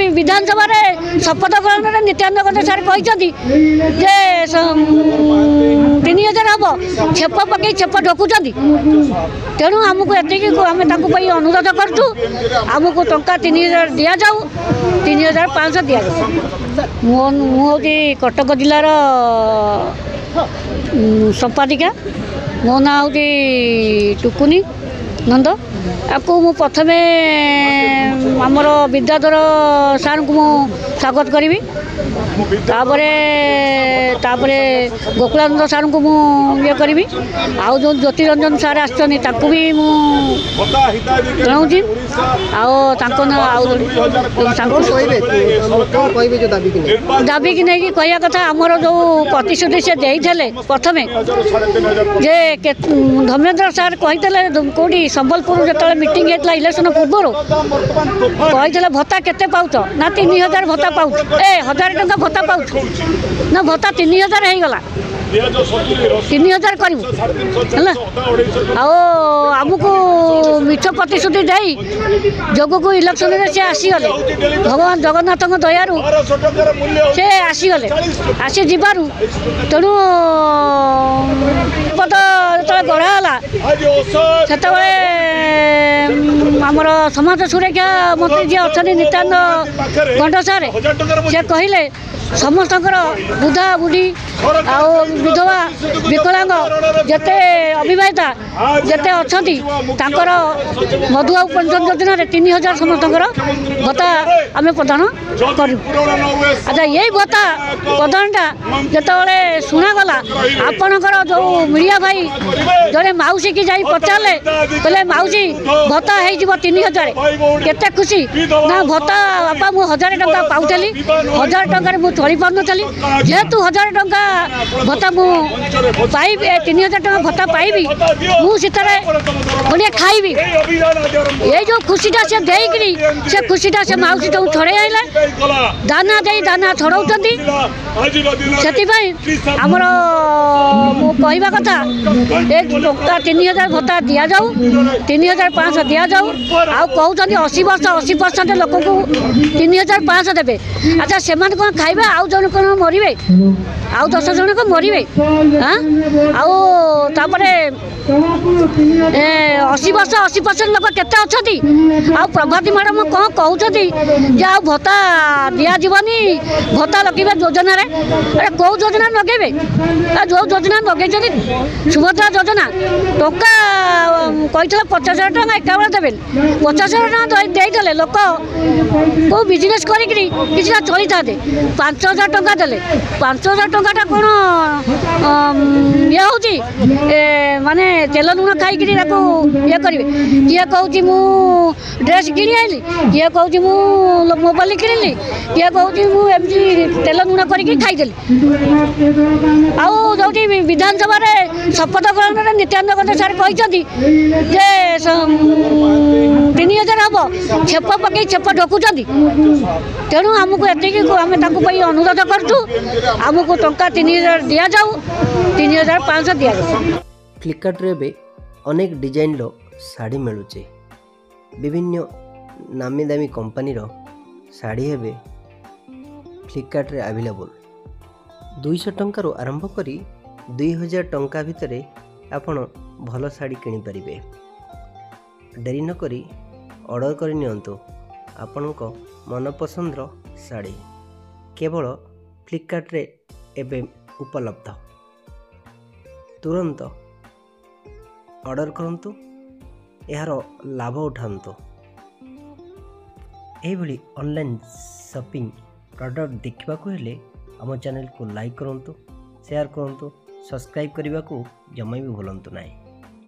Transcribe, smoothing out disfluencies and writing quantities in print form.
विधानसभा शपथ ग्रहण में नित्यानंद गौड़ सार कहते 3000 हम छेप पकई छेप ढकुंट तेणु आमको एतिक आम अनुरोध करूँ आमको टंका 3000 दि जाऊ 3500 दि जाऊ। मुझे कटक जिलार संपादिका मो ना हूँ टुकुनी नंद आपको मु प्रथम आमर विद्याधर सार को स्वागत करी तापरे गोकुलानंद सार को ये करी आउ जो ज्योतिरंजन सार आसनी भी जनाऊँगी दाबी की नहीं कहया कथा आमर जो प्रतिश्रुति से देते प्रथम जे धर्मेंद्र सार कहते कौटी संबलपुर जो मीटिंग होता इलेक्शन पूर्व कहते भत्ता केते पाउच ना 3000 भत्ता पाउच 1000 टंका भत्ता पाउच ना भत्ता 3000 हो गला 3000 करूँ आमको मिछ प्रतिश्रुति दे जग को इलेक्शन से आसीगले भगवान जगन्नाथ दयारू से आसीगले आसी जीवारू तेणु पद जो गढ़ाला से आमर समाज सुरक्षा मंत्री जी अच्छा नित्यानंद गौड़ सार से कहले समस्त बुढ़ा बुढ़ी विधवा विकलांग जिते अविवाहिता जिते अच्छा मधुआ पेंशन योजना 3000 समस्त भत्ता आम प्रदान करूँ। अच्छा यही भत्ता प्रदानटा जिते शुणागला आपणकर जो मीडिया भाई जड़े मौसी की जाई पचारे कहले मौसी भत्ता हो 3000 केते खुशी ना भत्ता बापा मु 1000 टंका पाऊली 1000 टंकार मुझे चली पार्न जेहेतु 1000 टंका भत्ता मुझे 3000 टंका भत्ता पाइबी मुझे गोटे खाइबी ये जो खुशीटा से देकरी से खुशीटा से मौसी जो छड़े आइले दाना दे दाना छड़ाऊँ से आमर कहवा कथा एक टंका 3000 भत्ता दि जाऊ 3500 दि जाऊ कहते 80% लोक को 3500 देवे। अच्छा से कौन खाइबे आउ जन कौन मरवे आउ 10 जन को मरवे आउे 80% लोक केते अच्छा प्रभाती मैडम कौन कहते भत्ता दिजानी भत्ता लगे योजना कौ योजना लगे जो योजना लगे सुभद्रा योजना टंका कही 50,000 टका एका बेले देवे 50,000 टका देते लोक को बिजनेस करी चली था 5,000 टका देले 5,000 टका कौन ये हूँ माने तेल लुण खाई ये करेंगे किए कौच मु ड्रेस किणी आइली किए कौच मु मोबाइल किणिली किए कौच मुझे तेल लुण करके खाईदेली आउ जो विधानसभा शपथ ग्रहण में नित्यानंद गौड़ सार कहते 3000 हम छेप पकई छेप ढकुंट तेणु आमको एतिक आम अनुरोध करूँ आमको टंका 3000 दि जाऊ 3500 दि जाऊ। फ्लिपकार्ट रे अनेक डिजाइन रो साड़ी मिलूचे विभिन्न नामी दामी कंपनी रो साड़ी हेबे फ्लिपकार्ट रे अवेलेबल 200 टंका रो आरंभ करी 2000 टंका भितरे आपण भल साड़ी किनि परिबे। देरी न करी ऑर्डर करि नियंतु आपणको मनपसंद रो साड़ी केवल फ्लिपकार्ट रे एबे उपलब्ध तुरंत ऑर्डर करंतु यार लाभ उठातु। यही ऑनलाइन शॉपिंग प्रोडक्ट देखा हेले आम चैनल को लाइक करंतु शेयर करंतु सब्सक्राइब करने को जमा भी भूलंतु नहीं।